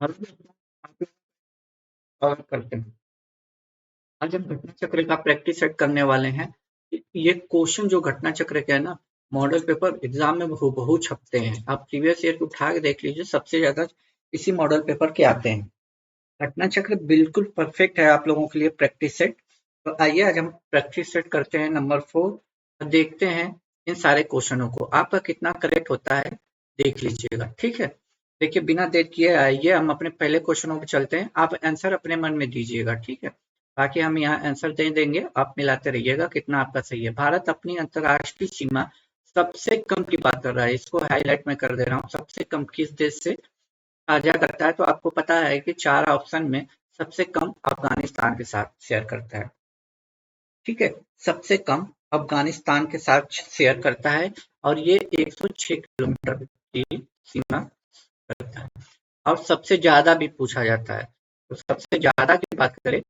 और आप और करते हैं। आज हम घटना चक्र का प्रैक्टिस सेट करने वाले हैं। ये क्वेश्चन जो घटना चक्र के है ना, मॉडल पेपर एग्जाम में हूबहू छपते हैं। आप प्रीवियस ईयर को उठा के देख लीजिए, सबसे ज्यादा इसी मॉडल पेपर के आते हैं। घटना चक्र बिल्कुल परफेक्ट है आप लोगों के लिए प्रैक्टिस सेट। तो आइए आज हम प्रैक्टिस सेट करते हैं नंबर 4 और देखते हैं इन सारे क्वेश्चनों को आपका कितना करेक्ट होता है, देख लीजिएगा। ठीक है, देखिए बिना देर किए आइए हम अपने पहले क्वेश्चनों पर चलते हैं। आप आंसर अपने मन में दीजिएगा, ठीक है, बाकी हम यहाँ आंसर दे देंगे, आप मिलाते रहिएगा कितना आपका सही है। भारत अपनी अंतर्राष्ट्रीय सीमा सबसे कम की बात कर रहा है, इसको हाईलाइट में कर दे रहा हूँ। सबसे कम किस देश से साझा करता है? तो आपको पता है कि 4 ऑप्शन में सबसे कम अफगानिस्तान के साथ शेयर करता है। ठीक है, सबसे कम अफगानिस्तान के साथ शेयर करता है और ये 106 किलोमीटर की सीमा रखता है। और सबसे ज्यादा भी पूछा जाता है, तो सबसे ज्यादा की बात करें,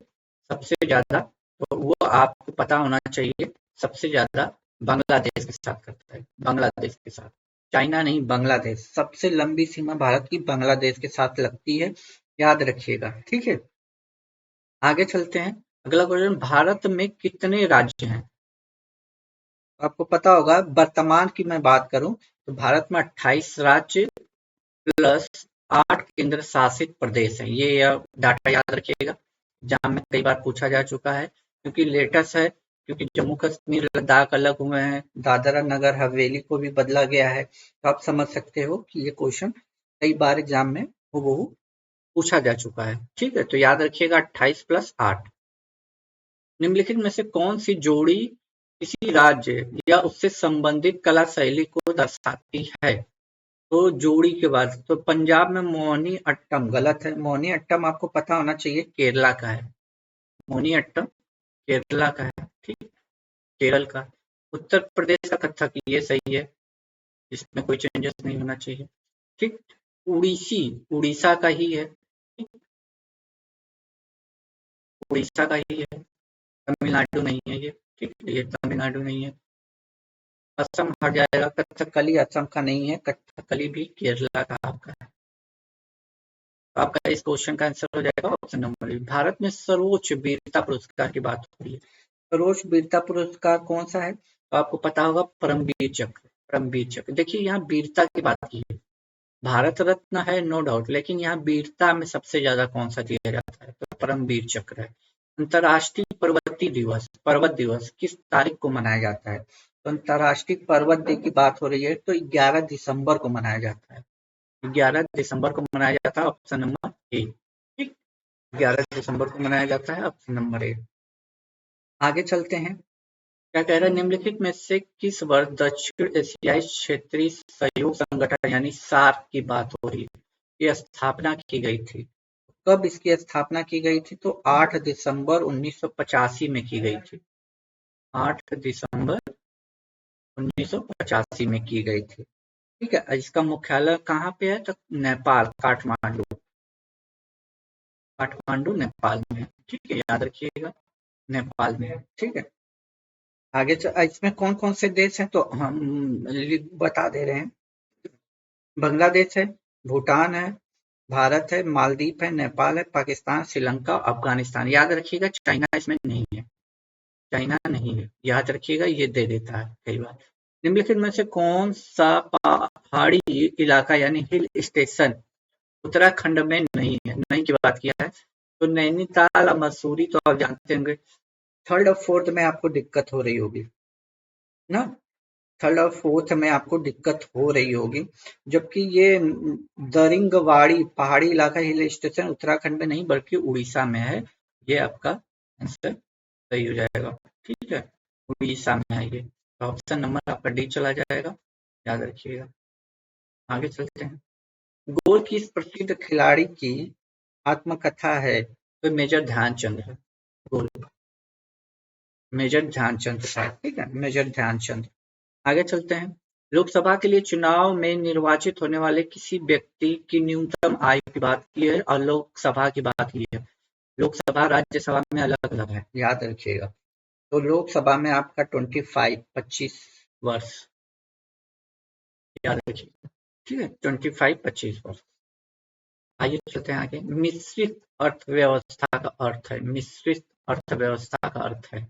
सबसे ज्यादा तो वो आपको पता होना चाहिए। सबसे ज्यादा बांग्लादेश के साथ करता है, बांग्लादेश के साथ, चाइना नहीं, बांग्लादेश। सबसे लंबी सीमा भारत की बांग्लादेश के साथ लगती है, याद रखिएगा। ठीक है, आगे चलते हैं। अगला क्वेश्चन, भारत में कितने राज्य हैं? आपको पता होगा, वर्तमान की मैं बात करूं तो भारत में 28 राज्य प्लस 8 केंद्र शासित प्रदेश है। ये डाटा याद रखिएगा, एग्जाम में कई बार पूछा जा चुका है, क्योंकि लेटेस्ट है, क्योंकि जम्मू कश्मीर लद्दाख अलग हुए हैं, दादरा नगर हवेली को भी बदला गया है। तो आप समझ सकते हो कि ये क्वेश्चन कई बार एग्जाम में हूबहू पूछा जा चुका है। ठीक है, तो याद रखिएगा 28 प्लस 8। निम्नलिखित में से कौन सी जोड़ी किसी राज्य या उससे संबंधित कला शैली को दर्शाती है? तो जोड़ी के बाद तो पंजाब में मोहिनी अट्टम गलत है। मोहिनी अट्टम आपको पता होना चाहिए केरला का है। मोहिनी अट्टम केरला का है, ठीक, केरल का। उत्तर प्रदेश का कथक ये सही है, इसमें कोई चेंजेस नहीं होना चाहिए। ठीक, उड़ीसी उड़ीसा का ही है, ठीक, उड़ीसा का ही है, तमिलनाडु नहीं है ये। ठीक, ये तमिलनाडु नहीं है। असम हट जाएगा, कथकली असम का नहीं है, कथकली भी केरला का आपका है। तो आपका इस क्वेश्चन का आंसर हो जाएगा ऑप्शन नंबर बी। भारत में सर्वोच्च वीरता पुरस्कार की बात हो रही है, सर्वोच्च वीरता पुरस्कार कौन सा है? तो आपको पता होगा परमवीर चक्र। परमवीर चक्र, देखिए यहाँ वीरता की बात की है, भारत रत्न है नो डाउट, लेकिन यहाँ वीरता में सबसे ज्यादा कौन सा दिया जाता है? तो परमवीर चक्र है। अंतर्राष्ट्रीय पर्वतीय दिवस, पर्वत दिवस किस तारीख को मनाया जाता है? तो अंतर्राष्ट्रीय पर्वत डे की बात हो रही है तो 11 दिसंबर को मनाया जाता है। 11 दिसंबर को मनाया जाता है, ऑप्शन नंबर ए। ठीक, 11 दिसंबर को मनाया जाता है, ऑप्शन नंबर ए। आगे चलते हैं। क्या कह रहा है? निम्नलिखित में से किस वर्ष दक्षिण एशियाई क्षेत्रीय सहयोग संगठन यानी सार्क की बात हो रही है? ये स्थापना की गई थी। कब इसकी स्थापना की गई थी? तो 8 दिसंबर 1985 में की गई थी। 8 दिसंबर 1985 में की गई थी। ठीक है, इसका मुख्यालय कहाँ पे है? तो नेपाल, काठमांडू, काठमांडू नेपाल में है। ठीक है, याद रखिएगा नेपाल में है। ठीक है, आगे इसमें कौन कौन से देश हैं तो हम बता दे रहे हैं। बांग्लादेश है, भूटान है, भारत है, मालदीव है, नेपाल है, पाकिस्तान, श्रीलंका, अफगानिस्तान। याद रखिएगा चाइना इसमें नहीं है, चाइना नहीं है, याद रखिएगा, ये दे देता है कई बार। निम्नलिखित में से कौन सा पहाड़ी इलाका यानी हिल स्टेशन उत्तराखंड में नहीं है? नहीं की बात किया है तो नैनीताल, मसूरी तो आप जानते होंगे। थर्ड और फोर्थ में आपको दिक्कत हो रही होगी ना, थर्ड और फोर्थ में आपको दिक्कत हो रही होगी, जबकि ये दरिंगबाड़ी पहाड़ी इलाका हिल स्टेशन उत्तराखंड में नहीं बल्कि उड़ीसा में है। ये आपका आंसर सही हो जाएगा। ठीक है, उड़ीसा में है ये, तो ऑप्शन नंबर आपका डी चला जाएगा, याद रखिएगा। आगे चलते हैं। गोल किस प्रसिद्ध खिलाड़ी की आत्मकथा है? तो मेजर ध्यानचंद है, गोल मेजर ध्यानचंद का। ठीक है, मेजर ध्यानचंद। आगे चलते हैं। लोकसभा के लिए चुनाव में निर्वाचित होने वाले किसी व्यक्ति की न्यूनतम आयु की बात की है और लोकसभा की बात की है। लोकसभा राज्यसभा में अलग अलग है, याद रखिएगा। तो लोकसभा में आपका 25 वर्ष, याद रखिएगा। ठीक है, 25-25 वर्ष। आइए चलते हैं आगे। मिश्रित अर्थव्यवस्था का अर्थ है, मिश्रित अर्थव्यवस्था का अर्थ है,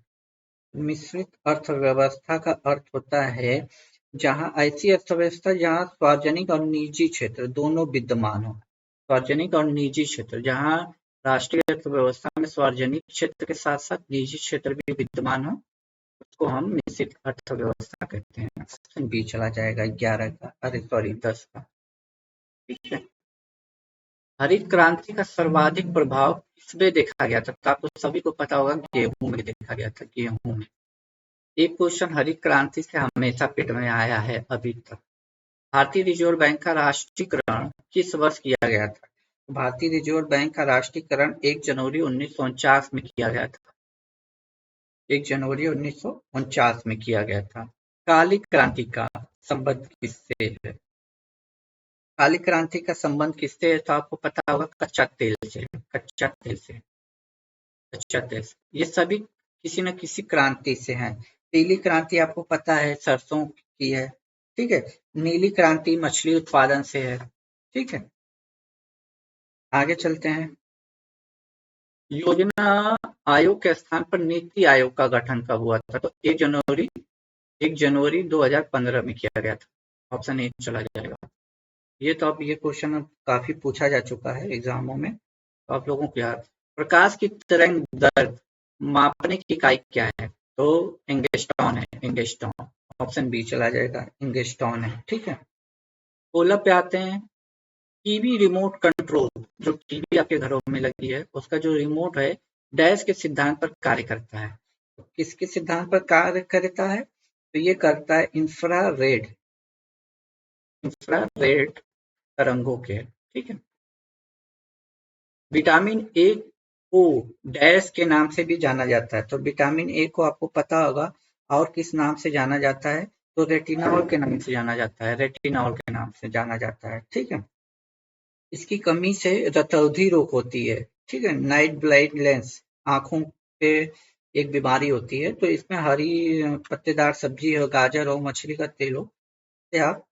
मिश्रित अर्थव्यवस्था का अर्थ होता है जहां ऐसी अर्थव्यवस्था जहां सार्वजनिक और निजी क्षेत्र दोनों विद्यमान हो। सार्वजनिक और निजी क्षेत्र, जहां राष्ट्रीय अर्थव्यवस्था में सार्वजनिक क्षेत्र के साथ साथ निजी क्षेत्र भी विद्यमान हो, उसको हम मिश्रित अर्थव्यवस्था कहते हैं। ऑप्शन बी चला जाएगा 11 का, अरे सॉरी 10 का। ठीक है। हरित क्रांति का सर्वाधिक प्रभाव किसमें देखा गया था? तो आपको सभी को पता होगा गेहूं में देखा गया था, गेहूं में। एक क्वेश्चन हरित क्रांति से हमेशा पेट में आया है अभी तक। भारतीय रिजर्व बैंक का राष्ट्रीयकरण किस वर्ष किया गया था? भारतीय रिजर्व बैंक का राष्ट्रीयकरण 1 जनवरी 1949 में किया गया था। 1 जनवरी 1949 में किया गया था। काली क्रांति का संबंध किससे है? काली क्रांति का संबंध किससे है? तो आपको पता होगा कच्चा तेल से, कच्चा तेल से, कच्चा तेल से। ये सभी किसी न किसी क्रांति से हैं। पीली क्रांति आपको पता है सरसों की है, ठीक है। नीली क्रांति मछली उत्पादन से है, ठीक है। आगे चलते हैं। योजना आयोग के स्थान पर नीति आयोग का गठन कब हुआ था? तो 1 जनवरी 2015 में किया गया था। ऑप्शन ए चला जाएगा। ये तो अब ये क्वेश्चन अब काफी पूछा जा चुका है एग्जामों में, तो आप लोगों को याद। प्रकाश की तरंग दर मापने की इकाई क्या है? तो एंगस्ट्रॉन है, एंगस्ट्रॉन। ऑप्शन बी चला जाएगा, एंगस्ट्रॉन है, ठीक है। 16 पे आते हैं। टीवी रिमोट कंट्रोल, जो टीवी आपके घरों में लगी है, उसका जो रिमोट है डैश के सिद्धांत पर कार्य करता है। तो किसके सिद्धांत पर कार्य करता है? तो ये करता है इंफ्रारेड, इंफ्रारेड तरंगों के, ठीक है। विटामिन ए को डैश के नाम से भी जाना जाता है। तो विटामिन ए को आपको पता होगा और किस नाम से जाना जाता है? तो रेटिनॉल के नाम से जाना जाता है, रेटिनॉल के नाम से जाना जाता है, ठीक है। इसकी कमी से रतौंधी रोग होती है, ठीक है। नाइट ब्लाइंडनेस, आंखों पे एक बीमारी होती है। तो इसमें हरी पत्तेदार सब्जी हो, गाजर हो, मछली का तेल हो, से आप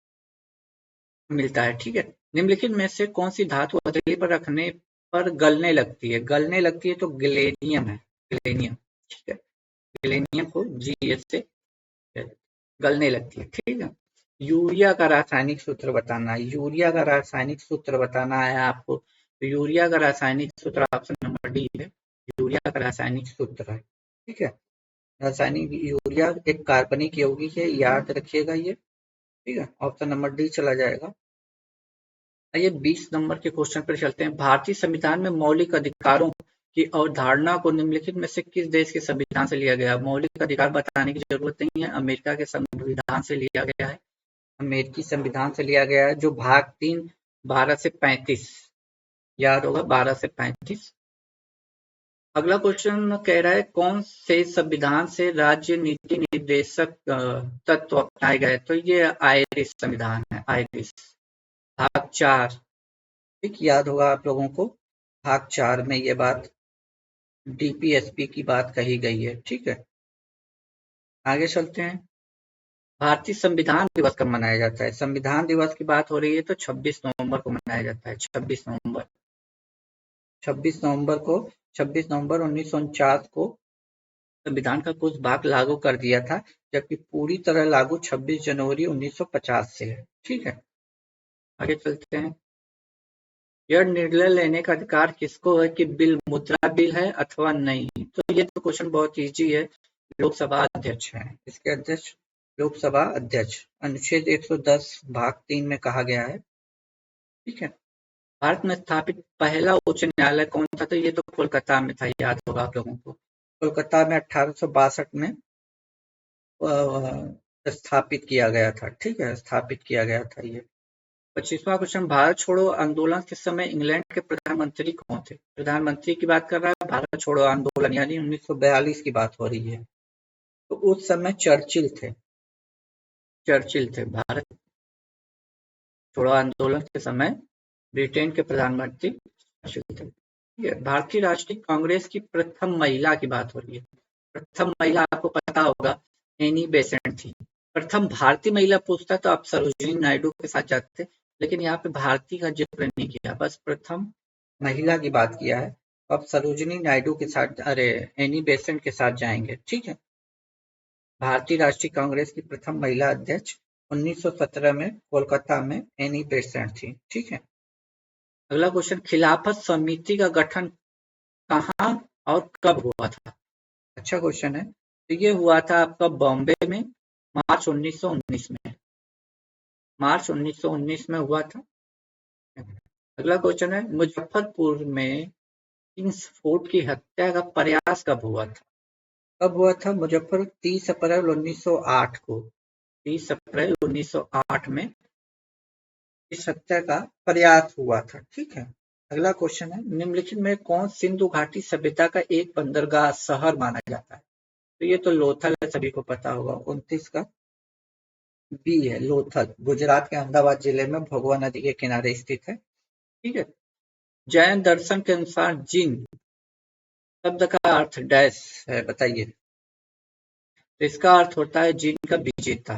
मिलता है, ठीक है। निम्नलिखित में से कौन सी धातु हथेली पर रखने पर गलने लगती है? गलने लगती है तो गैलेनियम है, गैलेनियम, ठीक है। गैलेनियम को जीएस से गलने लगती है, ठीक है। यूरिया का रासायनिक सूत्र बताना है, यूरिया का रासायनिक सूत्र बताना है आपको। तो यूरिया का रासायनिक सूत्र ऑप्शन नंबर डी है, यूरिया का रासायनिक सूत्र है, ठीक है। रासायनिक यूरिया एक कार्बनिक यौगिक है, याद रखिएगा ये, ठीक है। ऑप्शन नंबर डी चला जाएगा। आइए 20 नंबर के क्वेश्चन पर चलते हैं। भारतीय संविधान में मौलिक अधिकारों की अवधारणा को निम्नलिखित में से किस देश के संविधान से लिया गया? मौलिक अधिकार बताने की जरूरत नहीं है, अमेरिका के संविधान से लिया गया है, अमेरिकी संविधान से लिया गया है, जो भाग 3 12 से 35, याद होगा 12 से 35। अगला क्वेश्चन कह रहा है कौन से संविधान से राज्य नीति निर्देशक तत्व अपनाए गए? तो ये आयरिश संविधान है, आयरिश। भाग 4, ठीक, याद होगा आप लोगों को, भाग 4 में ये बात डीपीएसपी की बात कही गई है, ठीक है। आगे चलते हैं। भारतीय संविधान दिवस कब मनाया जाता है? संविधान दिवस की बात हो रही है तो 26 नवंबर को मनाया जाता है, 26 नवंबर। 26 नवंबर को, 26 नवंबर 1949 को संविधान का कुछ भाग लागू कर दिया था, जबकि पूरी तरह लागू 26 जनवरी 1950 से है, ठीक है। आगे चलते हैं। यह निर्णय लेने का अधिकार किसको है कि बिल मुद्रा बिल है अथवा नहीं? तो ये तो क्वेश्चन बहुत इजी है, लोकसभा अध्यक्ष है, इसके अध्यक्ष लोकसभा अध्यक्ष। अनुच्छेद 110 भाग 3 में कहा गया है, ठीक है। भारत में स्थापित पहला उच्च न्यायालय कौन सा? तो ये तो कोलकाता में था, याद होगा आप लोगों को। कोलकाता में 1862 में स्थापित किया गया था, ठीक है, स्थापित किया गया था ये। 25वां क्वेश्चन। भारत छोड़ो आंदोलन के समय इंग्लैंड के प्रधानमंत्री कौन थे? प्रधानमंत्री की बात कर रहा है, भारत छोड़ो आंदोलन यानी 1942 की बात हो रही है। तो उस समय चर्चिल थे, चर्चिल थे। भारत छोड़ो आंदोलन के समय ब्रिटेन के प्रधानमंत्री चर्चिल थे। भारतीय राष्ट्रीय कांग्रेस की प्रथम महिला की बात हो रही है। प्रथम महिला आपको पता होगा एनी बेसेंट थी। प्रथम भारतीय महिला पूछता तो आप सरोजिनी नायडू के साथ जाते, लेकिन यहाँ पे भारती का जिक्र नहीं किया, बस प्रथम महिला की बात किया है। अब सरोजिनी नायडू के साथ, अरे एनी बेसेंट के साथ जाएंगे, ठीक है। भारतीय राष्ट्रीय कांग्रेस की प्रथम महिला अध्यक्ष 1917 में कोलकाता में एनी बेसेंट थी, ठीक है। अगला क्वेश्चन, खिलाफत समिति का गठन कहाँ और कब हुआ था? अच्छा क्वेश्चन है। तो ये हुआ था आपका बॉम्बे में मार्च 1919 में, मार्च 1919 में हुआ था। अगला क्वेश्चन है, मुजफ्फरपुर में किंग्स फोर्ट की हत्या का प्रयास कब हुआ था? कब हुआ था? मुजफ्फर 30 अप्रैल 1908 को, 30 अप्रैल 1908 में इस हत्या का प्रयास हुआ था, ठीक है। अगला क्वेश्चन है, निम्नलिखित में कौन सिंधु घाटी सभ्यता का एक बंदरगाह शहर माना जाता है? तो ये तो लोथल है, सभी को पता होगा। 29 का बी है, लोथल, गुजरात के अहमदाबाद जिले में भगवा नदी के किनारे स्थित है, ठीक है। जैन दर्शन के अनुसार जिन शब्द का अर्थ डैश है, बताइए। तो इसका अर्थ होता है जिन का विजेता,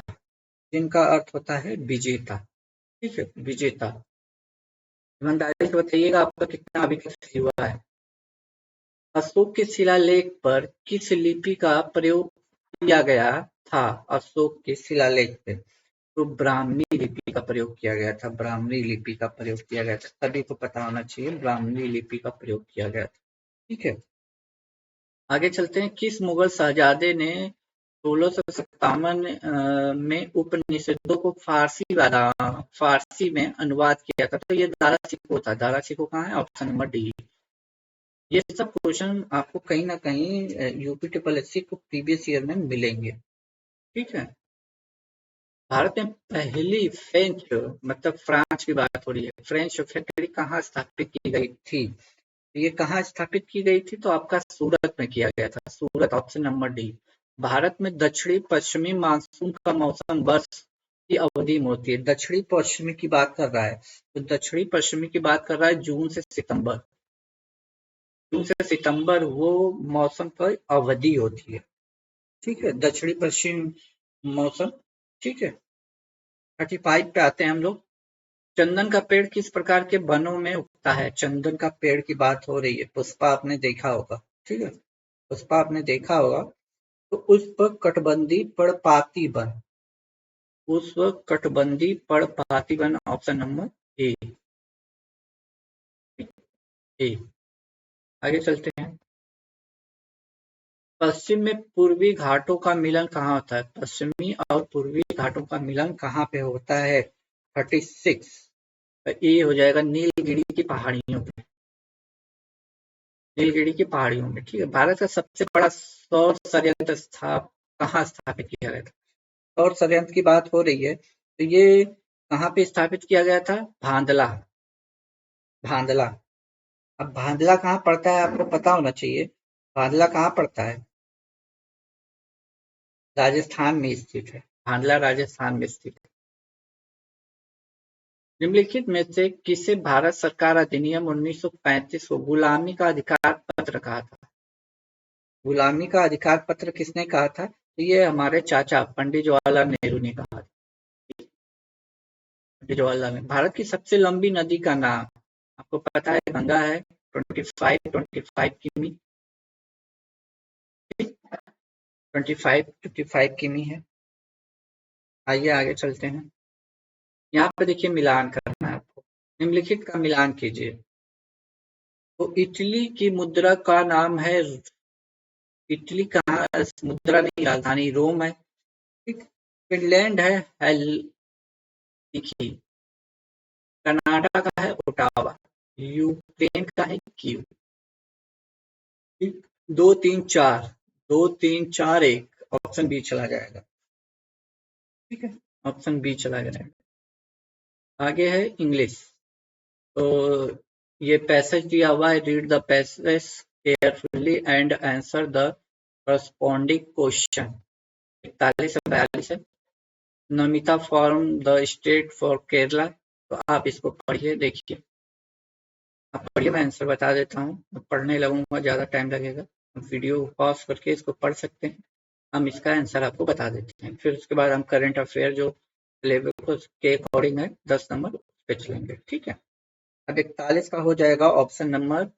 जिनका अर्थ होता है विजेता, ठीक है, विजेता। ईमानदारी से बताइएगा आपका कितना अभी तक हुआ है। अशोक के शिलालेख पर किस लिपि का प्रयोग किया गया था? अशोक के शिलालेख पे तो ब्राह्मी लिपि का प्रयोग किया गया था, ब्राह्मी लिपि का प्रयोग किया गया था, सभी को पता होना चाहिए, ब्राह्मी लिपि का प्रयोग किया गया था, ठीक है। आगे चलते हैं, किस मुगल शहजादे ने 1657 में उपनिषदों को फारसी में अनुवाद किया था? तो ये दारा शिकोह था। दारा शिकोह कहाँ है? Option number D. ये सब क्वेश्चन आपको कहीं ना कहीं यूपी ट्रिपल एससी को प्रीवियस ईयर में मिलेंगे, ठीक है। भारत में पहली फ्रेंच, मतलब फ्रांस की बात हो रही है, फ्रेंच फैक्ट्री कहाँ स्थापित की गई थी? ये कहाँ स्थापित की गई थी? तो आपका सूरत में किया गया था, सूरत, ऑप्शन नंबर डी। भारत में दक्षिणी पश्चिमी मानसून का मौसम वर्ष की अवधि में होती है। दक्षिणी पश्चिमी की बात कर रहा है, तो दक्षिणी पश्चिमी की बात कर रहा है जून से सितंबर, जून से सितंबर वो मौसम की अवधि होती है, ठीक है, दक्षिणी पश्चिम मौसम, ठीक है। 35 पे आते हैं हम लोग। चंदन का पेड़ किस प्रकार के वनों में उगता है? चंदन का पेड़ की बात हो रही है, पुष्पा आपने देखा होगा, ठीक है, पुष्पा आपने देखा होगा। तो पुष्प कटबंधी पर्णपाती वन, पुष्प कटबंधी पर्णपाती वन, ऑप्शन नंबर ए, ए। आगे चलते हैं, पश्चिम में पूर्वी घाटों का मिलन कहाँ होता है? पश्चिमी और पूर्वी घाटों का मिलन कहाँ पे होता है? 36, ये हो जाएगा नीलगिरी की पहाड़ियों पे, नीलगिरी की पहाड़ियों में, ठीक है। भारत का सबसे बड़ा सौर संयंत्र कहाँ स्थापित किया गया था? सौर संयंत्र की बात हो रही है, तो ये कहाँ पे स्थापित किया गया था? भांदला, भांदला। अब भांदला कहाँ पड़ता है आपको पता होना चाहिए, भांदला कहाँ पड़ता है? राजस्थान में स्थित है, भांदला राजस्थान में स्थित है। निम्नलिखित में से किसे भारत सरकार अधिनियम 1935 को गुलामी का अधिकार पत्र कहा था? गुलामी का अधिकार पत्र किसने कहा था? तो ये हमारे चाचा पंडित जवाहरलाल नेहरू ने कहा था। पंडित जवाहरलाल ने। भारत की सबसे लंबी नदी का नाम आपको पता है? गंगा है, 25 किमी, 25 किमी है। आइए आगे चलते हैं। यहाँ पे देखिए मिलान करना है आपको, निम्नलिखित का मिलान कीजिए। तो इटली की मुद्रा का नाम है, इटली कहाँ, मुद्रा नहीं, राजधानी रोम है, ठीक। फिनलैंड है हेलसिंकी, कनाडा का है ओटावा, यूक्रेन का है कीव, ठीक। 2 3 4, 2 3 4 1, ऑप्शन बी चला जाएगा, ठीक है, ऑप्शन बी चला जाएगा। आगे है इंग्लिश। तो ये पैसेज दिया हुआ है, read the passage carefully and answer the corresponding question. 41 से 42 है। Namita form the state for Kerala, तो आप इसको पढ़िए, देखिए, आप पढ़िए, मैं आंसर बता देता हूँ। पढ़ने लगूंगा ज़्यादा टाइम लगेगा, वीडियो पॉज करके इसको पढ़ सकते हैं, हम इसका आंसर आपको बता देते हैं। फिर उसके बाद हम करंट अफेयर जो सिलेबस के अकॉर्डिंग है 10 नंबर सोच लेंगे, ठीक है। अब 41 का हो जाएगा ऑप्शन नंबर,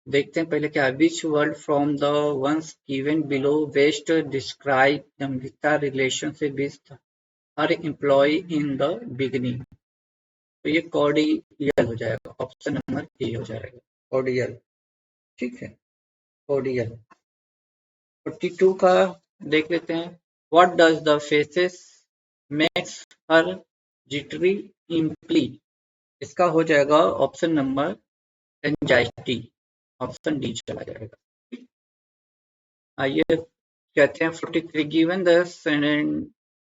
देखते हैं पहले क्या है। Which word from the ones given below best describe the मिगता relationship with her employ in the beginning. तो ये कॉर्डियल हो जाएगा, ऑप्शन नंबर ए हो जाएगा, कॉर्डियल, ठीक है, कॉर्डियल। 42 का देख लेते हैं। What does the faces makes her jittery imply. इसका हो जाएगा option number anxiety, option D चला जाएगा। आइए कहते हैं 43 गिवन द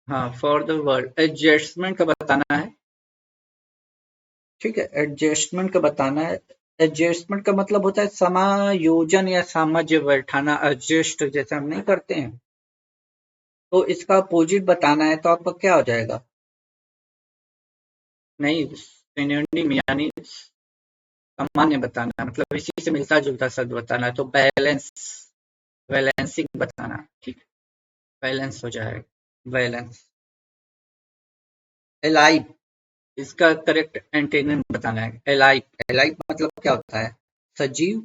हाँ फॉर द वर्ड एडजस्टमेंट का बताना है, ठीक है, एडजस्टमेंट का बताना है। एडजस्टमेंट का मतलब होता है समायोजन या सामंजस्य बैठाना, एडजस्ट जैसे हम नहीं करते हैं, तो इसका अपोजिट बताना है, तो आपका क्या हो जाएगा? नहीं, सिनोनिम यानी सामान्य बताना है, मतलब इसी से मिलता जुलता शब्द बताना है, तो बैलेंस, बैलेंसिंग बताना, ठीक, बैलेंस हो जाएगा, बैलेंस। एलाइव, इसका करेक्ट एंटेनिम बताना है, एलाइव। एलाइव मतलब क्या होता है? सजीव,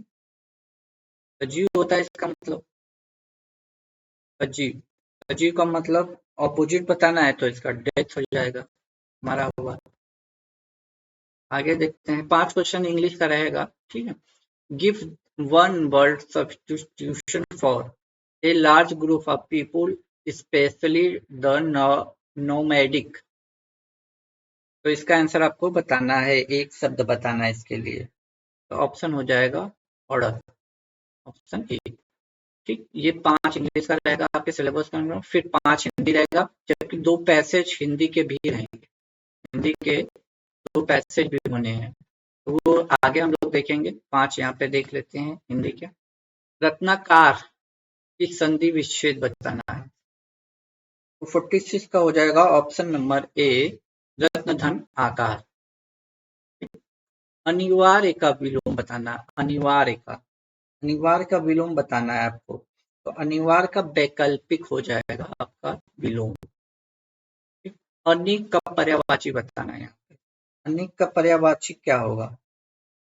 सजीव होता है इसका मतलब, सजीव, सजीव का मतलब ऑपोजिट बताना है, तो इसका डेथ हो जाएगा, मरा हुआ। आगे देखते हैं, 5 क्वेश्चन इंग्लिश का रहेगा, ठीक है। Give one word substitution for a large group of people specially the nomadic. तो इसका आंसर आपको बताना है, एक शब्द बताना है इसके लिए, तो ऑप्शन हो जाएगा ऑर्डर, ऑप्शन ए, ठीक। ये 5 इंग्लिश का रहेगा आपके सिलेबस का अंदर, फिर 5 हिंदी रहेगा, जबकि 2 पैसेज हिंदी के भी रहेंगे, हिंदी के 2 पैसेज भी होने हैं, तो वो आगे हम लोग देखेंगे। 5 यहाँ पे देख लेते हैं हिंदी के। रत्नाकार की संधि विच्छेद बताना है, तो 46 का हो जाएगा ऑप्शन नंबर ए, रत्नधन आकार। अनिवार्य का विलोम बताना, अनिवार्य का, अनिवार्य का विलोम बताना है आपको, तो अनिवार्य का वैकल्पिक हो जाएगा आपका विलोम। अनिक का पर्यायवाची बताना है यहाँ पे, अनिक का पर्यायवाची क्या होगा?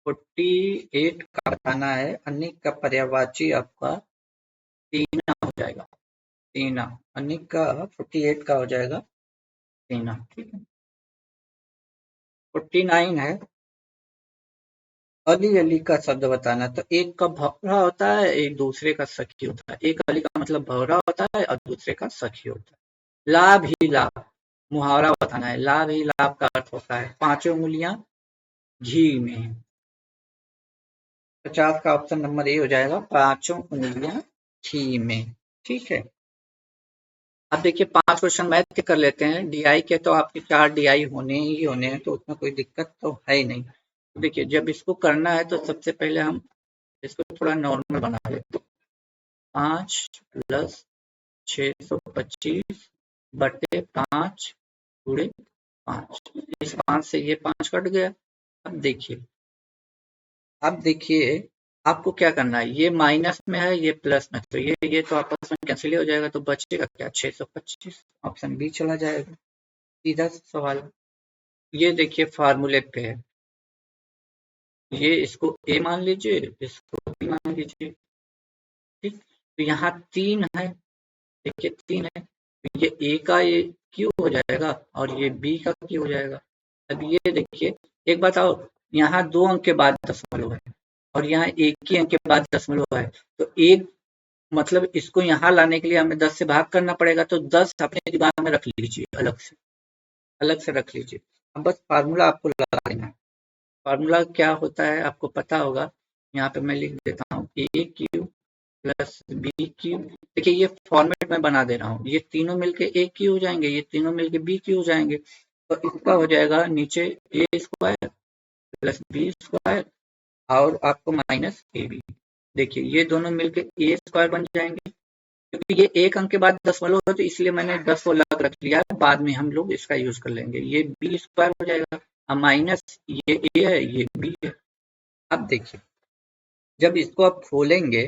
48 का बताना है, अनिक का पर्यायवाची आपका तीना हो जाएगा, तीना, अनिक का 48 का हो जाएगा तीना, ठीक है। 49 है, अली अली का शब्द बताना, तो एक का भौरा होता है, एक दूसरे का सखी होता है, एक अली का मतलब भौरा होता है और दूसरे का सखी होता है। लाभ ही लाभ, मुहावरा बताना है, लाभ ही लाभ का अर्थ होता है 5 उंगलियां घी में। 50 का ऑप्शन नंबर ए हो जाएगा, 5 उंगलियां घी में, ठीक है। अब देखिए 5 क्वेश्चन मैथ के कर लेते हैं, डीआई के तो आपके 4 डीआई होने ही होने हैं, तो उसमें कोई दिक्कत तो है ही नहीं। देखिए जब इसको करना है तो सबसे पहले हम इसको थोड़ा नॉर्मल बना लेते हैं। 5 प्लस 625 बटे 5 गुणे 5, इस 5 से ये 5 कट गया। अब देखिए, अब देखिए आपको क्या करना है, ये माइनस में है, ये प्लस में, तो ये तो आपस में कैंसिल हो जाएगा, तो बचेगा क्या? 625, ऑप्शन बी चला जाएगा, सीधा सवाल। ये देखिए फार्मूले पे है, ये इसको ए मान लीजिए, इसको बी मान लीजिए, ठीक। तो यहाँ 3 है, देखिए 3 है, तो ये ए का ये क्यू हो जाएगा और ये बी का क्यू हो जाएगा। अब ये देखिए, एक बात और, यहाँ 2 अंक के बाद दशमलव है और यहाँ एक ही अंक के बाद दशमलव है, तो एक मतलब इसको यहाँ लाने के लिए हमें 10 से भाग करना पड़ेगा, तो 10 अपने दिमाग में रख लीजिए, अलग से रख लीजिए। अब बस फार्मूला आपको लगा लेना है। फार्मूला क्या होता है आपको पता होगा, यहाँ पे मैं लिख देता हूँ, A Q plus B Q. देखिए ये फॉर्मेट में बना दे रहा हूँ, ये तीनों मिलके ए क्यू हो जाएंगे, ये तीनों मिलके बी क्यू हो जाएंगे, तो इसका हो जाएगा नीचे ए स्क्वायर प्लस बी स्क्वायर और आपको माइनस ए बी। देखिए ये दोनों मिलके ए स्क्वायर बन जाएंगे, क्योंकि ये एक अंक के बाद दशमलव है, तो इसलिए मैंने 10 को अलग रख लिया, बाद में हम लोग इसका यूज कर लेंगे। ये बी स्क्वायर हो जाएगा, अब माइनस ये ए है, ये बी है। अब देखिए जब इसको आप खोलेंगे,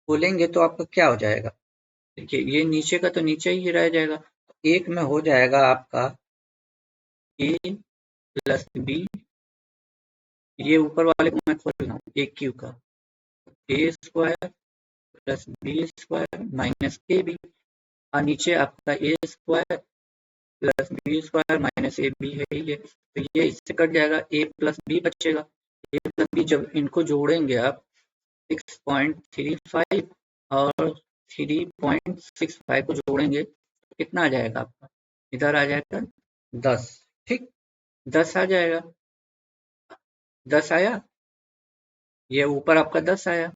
खोलेंगे तो आपका क्या हो जाएगा? देखिए ये नीचे का तो नीचे ही रह जाएगा, एक में हो जाएगा आपका ए प्लस बी ये ऊपर वाले को मैं खोल रहा हूँ, ए क्यू का, A square plus B square minus A B, और नीचे आपका A square plus B square minus A B है ये, तो ये इससे कट जाएगा, ए प्लस बी बचेगा। ए प्लस बी जब इनको जोड़ेंगे आप 6.35 और 3.65 को जोड़ेंगे तो कितना आ जाएगा आपका, इधर आ जाएगा 10, ठीक, 10 आ जाएगा, 10 आया, ये ऊपर आपका 10 आया।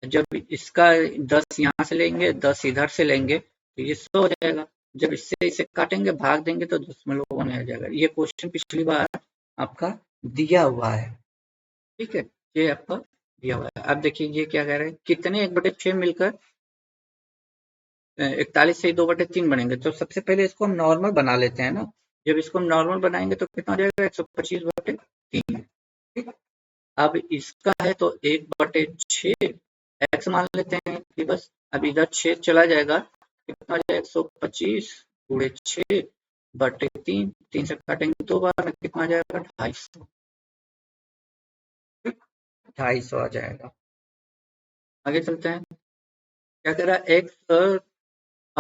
जब इसका 10 यहाँ से लेंगे, 10 इधर से लेंगे तो ये 100 हो जाएगा। जब इससे इसे काटेंगे, भाग देंगे तो दशमलव में आ जाएगा। ये क्वेश्चन पिछली बार आपका दिया हुआ है, ठीक है, ये आपका दिया हुआ है। अब देखिए ये क्या कह रहे हैं, कितने 1/6 मिलकर 41 से 2/3 बनेंगे। तो सबसे पहले इसको हम नॉर्मल बना लेते हैं ना, जब इसको हम नॉर्मल बनाएंगे तो कितना हो जाएगा, 125/3, ठीक। अब इसका है तो 1/6 एक्स मान लेते हैं कि बस, अब इधर 6 चला जाएगा, कितना हो जाएगा, 125 गुणे 6/3, 3 से काटेंगे 2 बार में, कितना आ जाएगा, 250, 250 आ जाएगा। आगे चलते हैं, क्या कह रहा है, एक्स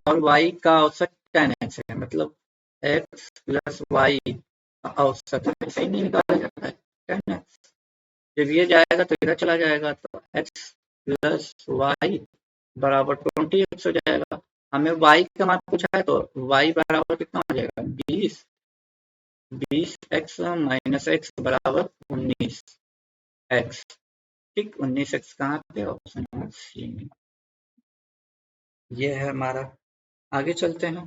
और वाई का औसत tan x है, मतलब x प्लस वाई का औसत है, सही नहीं निकाला जाता है tan x। जब ये जाएगा तो इधर चला जाएगा, तो x प्लस वाई बराबर 20x हो जाएगा। हमें y का मान पूछा है तो y बराबर कितना हो जाएगा, 20, 20x माइनस x बराबर 19x, ठीक, 19x कहाँ पे, ऑप्शन नंबर सी में, ये है हमारा। आगे चलते हैं,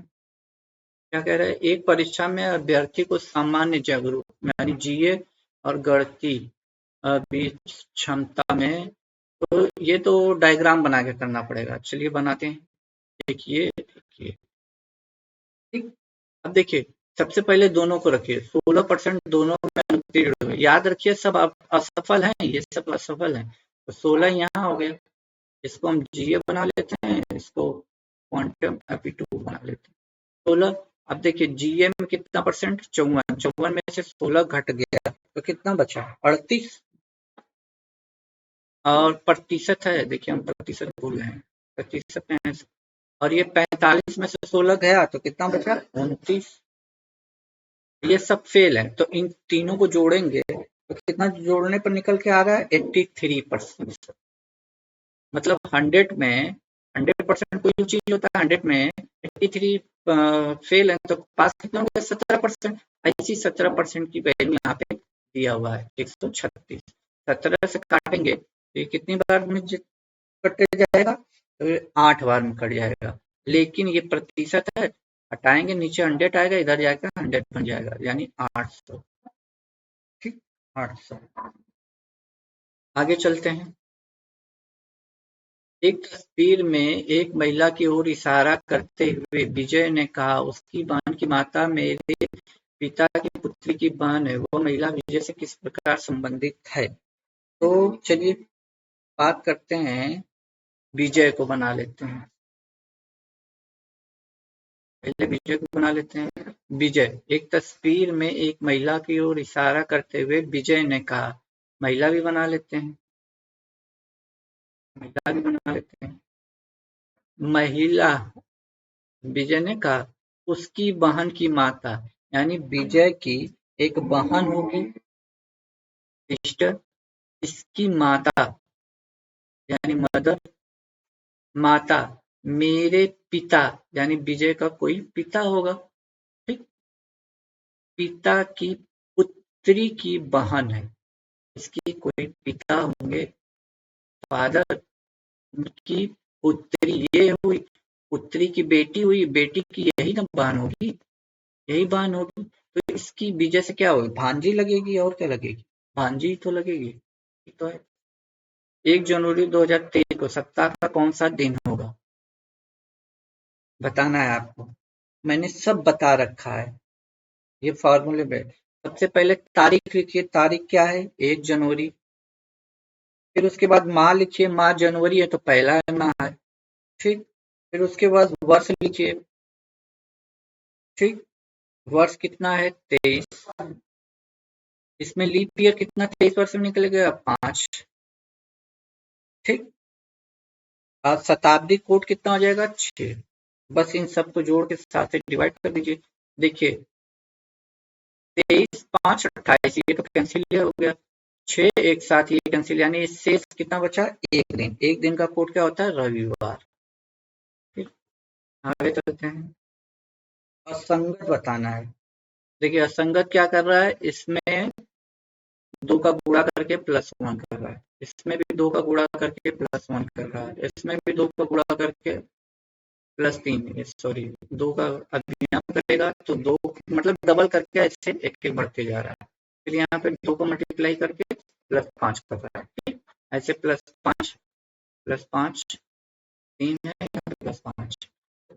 क्या कह रहे हैं, एक परीक्षा में अभ्यर्थी को सामान्य जागरूक यानी जीए और गणितीय बीच क्षमता में, तो ये तो डायग्राम बना के करना पड़ेगा, चलिए बनाते हैं। देखिए देखिए, ठीक, अब देखिए सबसे पहले दोनों को रखिए, 16% दोनों में अनुत्तीर्ण हुए। याद रखिए सब आप असफल हैं, ये सब असफल हैं, तो 16 यहाँ हो गया, इसको हम जीए बना लेते हैं, इसको क्वांटम एप्टीट्यूड बना लेते हैं, 16। अब देखिए जीए में कितना परसेंट, 54, 54 में से 16 घट गया तो कितना बचा, 38, और प्रतिशत है, देखिए हम प्रतिशत भूल गए हैं, प्रतिशत में है, और ये 45 में से 16 गया तो कितना बचा, 29। ये सब फेल है, तो इन तीनों को जोड़ेंगे तो कितना जोड़ने पर निकल के आ रहा है, 83%। मतलब 100 में 100% कोई चीज होता है, 100 में 83 फेल है तो पास कितना होगा, 17%। ऐसी 17% की वैल्यू यहाँ पे दिया हुआ है, 136, 17 से काटेंगे तो ये कितनी बार में कट जाएगा, तो 8 बार में कट जाएगा। लेकिन ये प्रतिशत है, हटाएंगे नीचे 100 आएगा, इधर जाएगा 100 बन जाएगा, यानी 800, ठीक, 800। आगे चलते हैं, एक तस्वीर में एक महिला की ओर इशारा करते हुए विजय ने कहा, उसकी बहन की माता मेरे पिता की पुत्री की बहन है, वो महिला विजय से किस प्रकार संबंधित है। तो चलिए बात करते हैं, विजय को बना लेते हैं, पहले विजय को बना लेते हैं। विजय, एक तस्वीर में एक महिला की ओर इशारा करते हुए विजय ने कहा, महिला भी बना लेते हैं, महिला भी बना लेते हैं, महिला, विजय ने कहा उसकी बहन की माता, यानी विजय की एक बहन होगी सिस्टर, इसकी माता यानी मदर, माता मेरे पिता यानी विजय का कोई पिता होगा, ठीक, पिता की पुत्री की बहन है, इसकी कोई पिता होंगे, फादर, उनकी पुत्री, ये हुई पुत्री की बेटी हुई, बेटी की यही ना बहन होगी, यही बहन होगी, तो इसकी विजय से क्या होगी, भांजी लगेगी, और क्या लगेगी, भांजी तो लगेगी, तो है। 1 जनवरी 2023 को सप्ताह का कौन सा दिन होगा, बताना है आपको, मैंने सब बता रखा है, ये फॉर्मूले में। सबसे पहले तारीख लिखिए, तारीख क्या है, 1 जनवरी, फिर उसके बाद माह लिखिए, माह जनवरी है तो पहला माह है, ठीक, फिर उसके बाद वर्ष लिखिए, ठीक, वर्ष कितना है, 23, इसमें लीप ईयर कितना 23% निकलेगा 5, ठीक। और शताब्दी कोड कितना हो जाएगा 6। बस इन सबको जोड़ के 7 से डिवाइड कर दीजिए। देखिए 23, 5, 28 ये तो कैंसिल हो गया, 6 एक साथ ये कैंसिल, यानी शेष कितना बचा, एक दिन। एक दिन का कोड क्या होता है, रविवार। ठीक, आगे चलते हैं। असंगत बताना है। देखिए असंगत क्या कर रहा है, इसमें 2 का गुणा करके +1 कर रहा है, इसमें भी 2 का गुणा करके +1 कर रहा है, इसमें भी 2 का गुणा करके +3, सॉरी 2 का अधियान करेगा तो 2 मतलब डबल करके ऐसे एक एक बढ़ते जा रहा है। फिर यहाँ पे 2 को मल्टीप्लाई करके +5 कर रहा है, ठीक। ऐसे +5 +5 3 है, यहाँ पे +5।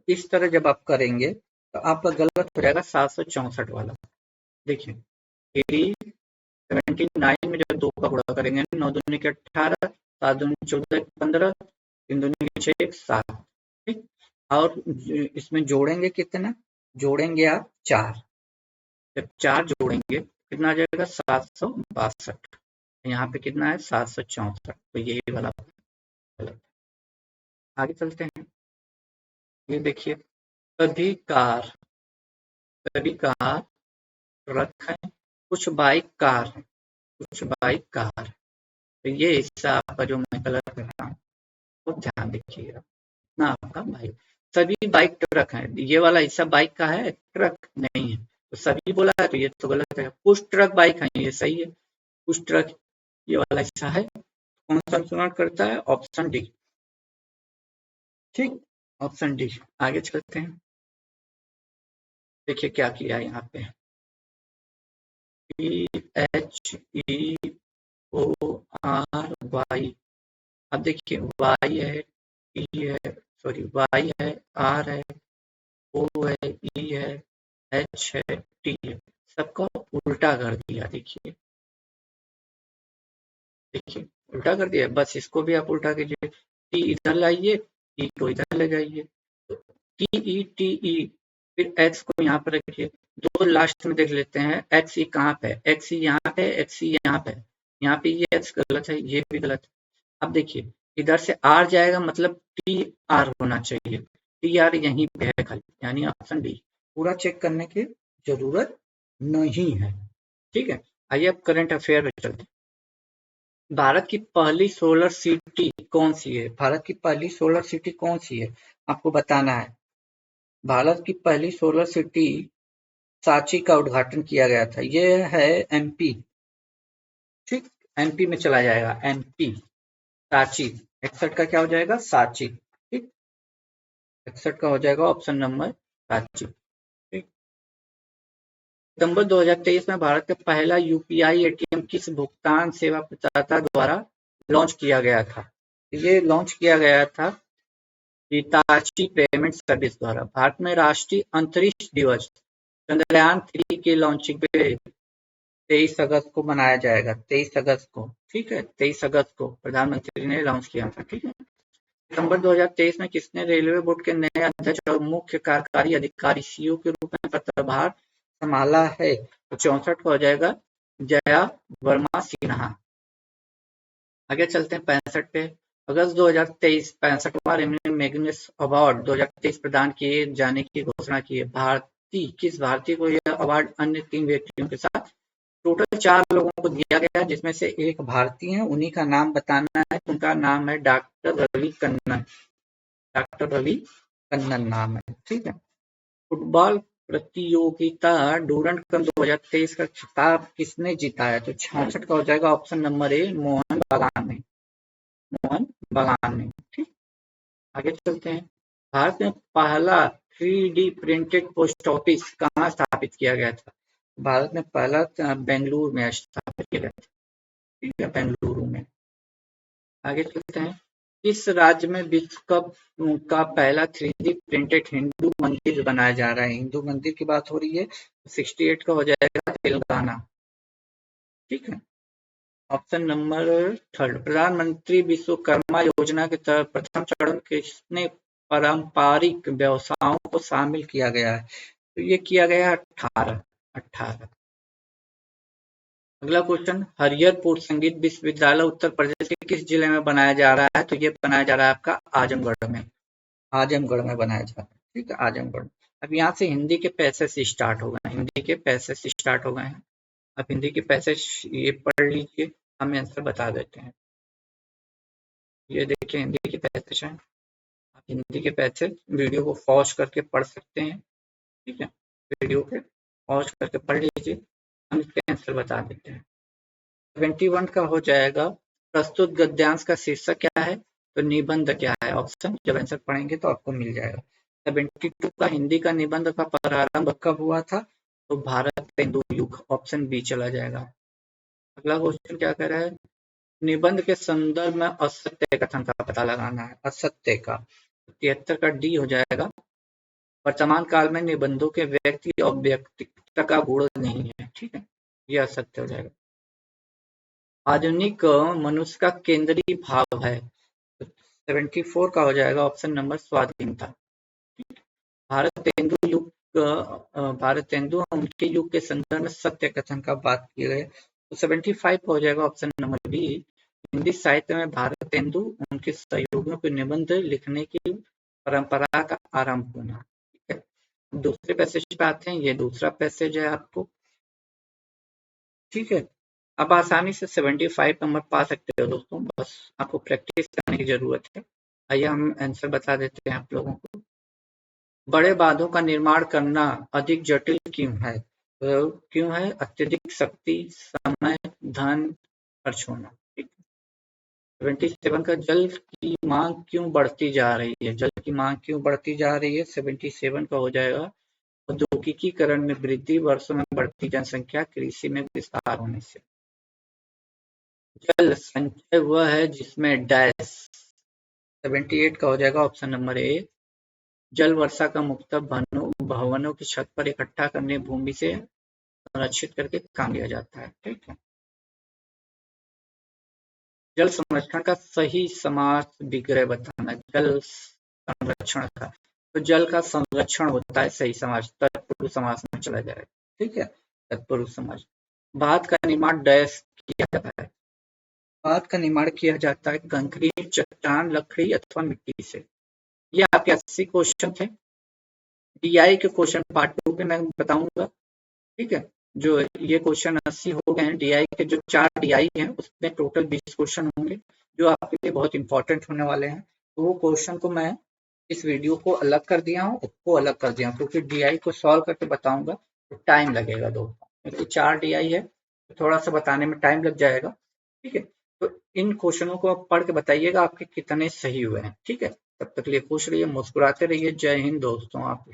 इस तरह जब आप करेंगे तो आपका गलत हो जाएगा 764 वाला। देखिए 79 में जब 2 का गुणा करेंगे, 9 दूनी के 18, 7 दूनी 14, 15, 3 दूनी के 6, 7, ठीक। और इसमें जोड़ेंगे कितना, जोड़ेंगे आप 4। जब 4 जोड़ेंगे कितना आ जाएगा 762। यहाँ पे कितना है 764, तो यही वाला गलत। आगे चलते हैं। ये देखिए सभी कार, सभी कार ट्रक है, कुछ बाइक कार है, कुछ बाइक कार। तो ये हिस्सा आपका जो मैं गलत कर रहा हूँ वो ध्यान रखिएगा ना, आपका बाइक, सभी बाइक ट्रक है, ये वाला हिस्सा बाइक का है, ट्रक नहीं है, तो सभी बोला है तो ये तो गलत है। कुछ ट्रक बाइक है, ये सही है, कुछ ट्रक ये वाला हिस्सा है। कौन सा अनुसरण करता है, ऑप्शन डी, ठीक, ऑप्शन डी। आगे चलते हैं। देखिए क्या किया है यहाँ पे, PHEOR Y। अब देखिए वाई है, टी है, सॉरी वाई है, आर है, ओ है, ई है, एच है, टी है, सबको उल्टा कर दिया। देखिए देखिए उल्टा कर दिया, बस इसको भी आप उल्टा कीजिए, टी इधर लाइए, ई को इधर ले जाइए, तो टी ई, फिर एक्स को यहाँ पर रखिए। दो लास्ट में देख लेते हैं, एक्स ई कहाँ पे, एक्स ई यहाँ पे, एक्स ई यहाँ पे ये एक्स गलत है, ये भी गलत है। अब देखिए इधर से आर जाएगा, मतलब टी आर होना चाहिए, टी आर यहीं पे है खाली, यानी ऑप्शन डी। पूरा चेक करने की जरूरत नहीं है, ठीक है। आइए अब करंट अफेयर में चलते हैं। भारत की पहली सोलर सिटी कौन सी है, भारत की पहली सोलर सिटी कौन सी है, आपको बताना है। भारत की पहली सोलर सिटी सांची का उद्घाटन किया गया था, ये है एमपी, ठीक, एमपी में चला जाएगा, एमपी सांची। 61 का क्या हो जाएगा, सांची, ठीक, 61 का हो जाएगा ऑप्शन नंबर सांची, ठीक। सितंबर 2023 में भारत का पहला यूपीआई एटीएम किस भुगतान सेवा प्रदाता द्वारा लॉन्च किया गया था, ये लॉन्च किया गया था हिताची पेमेंट सर्विस द्वारा। भारत में राष्ट्रीय अंतरिक्ष दिवस चंद्रयान 3 के लॉन्चिंग पे 23 अगस्त को मनाया जाएगा, 23 अगस्त को, ठीक है, 23 अगस्त को प्रधानमंत्री ने लॉन्च किया था, ठीक है। सितंबर 2023 में किसने रेलवे बोर्ड के नए अध्यक्ष और मुख्य कार्यकारी अधिकारी सीईओ के रूप में पदभार संभाला है, तो 64 का हो जाएगा जया वर्मा सिन्हा। आगे चलते हैं 65 पे। अगस्त 2023 65वां रेमन मैग्सेसे अवार्ड 2023 प्रदान किए जाने की घोषणा की है। किस भारतीय को यह अवार्ड अन्य 3 व्यक्तियों के साथ टोटल 4 लोगों को दिया गया है, जिसमें से एक भारतीय है, उन्हीं का नाम बताना है। उनका नाम है डॉक्टर रवि कन्नन, डॉक्टर रवि कन्नन नाम है, ठीक है। फुटबॉल प्रतियोगिता डूरंड कप 2023 का खिताब किसने जीता है, तो 66 का हो जाएगा ऑप्शन नंबर ए, मोहन बागान ने, मोहन बागान ने, ठीक। आगे चलते हैं। भारत में पहला 3D प्रिंटेड पोस्ट ऑफिस कहाँ स्थापित किया गया था, भारत में पहला बेंगलुरु में स्थापित किया गया था, ठीक है, बेंगलुरु में। आगे चलते हैं। किस राज्य में विश्व कप का पहला 3D प्रिंटेड हिंदू मंदिर बनाया जा रहा है, हिंदू मंदिर की बात हो रही है, 68 का हो जाएगा तेलंगाना, ठीक है। ऑप्शन नंबर थर्ड, प्रधानमंत्री विश्वकर्मा योजना के तहत प्रथम चरण किसने पारंपरिक व्यवसायों को शामिल किया गया है, तो ये किया गया 18। अगला क्वेश्चन, हरिहरपुर संगीत विश्वविद्यालय उत्तर प्रदेश के किस जिले में बनाया जा रहा है? तो ये बनाया जा रहा है आपका आजमगढ़ में। आजमगढ़ में बनाया जा रहा है, ठीक है, आजमगढ़। अब यहाँ से हिंदी के पैसेज स्टार्ट हो गए हैं, हिंदी के पैसेज स्टार्ट हो गए हैं। अब हिंदी के पैसेज ये पढ़ लीजिए, हम आंसर बता देते हैं। ये देखिए हिंदी के पैसेज हैं, आप हिंदी के पैसेज वीडियो को पॉज करके पढ़ सकते हैं, ठीक है, वीडियो के पॉज करके पढ़ लीजिए, हम इसके आंसर बता देते हैं। 71 का हो जाएगा, प्रस्तुत गद्यांश का शीर्षक क्या है? तो निबंध क्या है? ऑप्शन जब आंसर पढ़ेंगे तो आपको मिल जाएगा। 72 का हिंदी का निबंध का प्रारंभ कब हुआ था? तो भारत तेंदु युग, ऑप्शन बी चला जाएगा। अगला क्वेश्चन क्या कह रहा है? निबंध के संदर्भ में असत्य कथन का पता लगाना है, असत्य का। 73 का डी हो जाएगा, वर्तमान काल में निबंधों के व्यक्ति और व्यक्तित्व का गुण नहीं है, ठीक है, ये असत्य हो जाएगा। आधुनिक मनुष्य का केंद्रीय भाव है, 74 का हो जाएगा ऑप्शन नंबर स्वाधीनता। भारत तेंदु युग, भारत तेंदु उनके युग के संदर्भ में सत्य कथन का बात की गई, तो 75 का हो जाएगा ऑप्शन नंबर बी, हिंदी साहित्य में भारत तेंदु उनके सहयोगियों के निबंध लिखने की परंपरा का आरंभ होना, ठीक है। दूसरे पैसेज पे आते हैं, ये दूसरा पैसेज है आपको, ठीक है। आप आसानी से 75 नंबर पा सकते हो दोस्तों, बस आपको प्रैक्टिस करने की जरूरत है। आइए हम आंसर बता देते हैं आप लोगों को। बड़े बांधों का निर्माण करना अधिक जटिल क्यों है? तो क्यों है? अत्यधिक शक्ति, समय, धन खर्च होना। 77 का, जल की मांग क्यों बढ़ती जा रही है? जल की मांग क्यों बढ़ती जा रही है? 77 का हो जाएगा, औद्योगिकीकरण में वृद्धि, वर्षों में बढ़ती जनसंख्या, कृषि में विस्तार होने से। जल संचय वह है जिसमें डैश, 78 का हो जाएगा ऑप्शन नंबर ए, जल वर्षा का मुख्यतः भवनों की छत पर इकट्ठा करने, भूमि से संरक्षित करके काम लिया जाता है, ठीक है। जल संरक्षण का सही समास विग्रह बताना, जल संरक्षण का, तो जल का संरक्षण होता है सही समास, तत्पुरुष समास में चला जाएगा, ठीक है, तत्पुरुष समास। बांध का निर्माण डैश किया जाता है? बांध का निर्माण किया जाता है कंक्रीट, चट्टान, लकड़ी अथवा मिट्टी से। ये आपके 80 क्वेश्चन थे। डीआई के क्वेश्चन पार्ट 2 पे मैं बताऊंगा, ठीक है। जो ये क्वेश्चन 80 हो गए हैं, डीआई के जो 4 डीआई हैं उसमें टोटल 20 क्वेश्चन होंगे जो आपके लिए बहुत इंपॉर्टेंट होने वाले हैं। तो वो क्वेश्चन को मैं इस वीडियो को अलग कर दिया हूँ, उसको अलग कर दिया हूँ, क्योंकि डीआई को सॉल्व करके बताऊंगा तो टाइम लगेगा दोस्तों, क्योंकि 4 डीआई है तो थोड़ा सा बताने में टाइम लग जाएगा, ठीक है। तो इन क्वेश्चनों को आप पढ़ के बताइएगा आपके कितने सही हुए हैं, ठीक है। तब तक लिए खुश रहिए, मुस्कुराते रहिए। जय हिंद दोस्तों। आप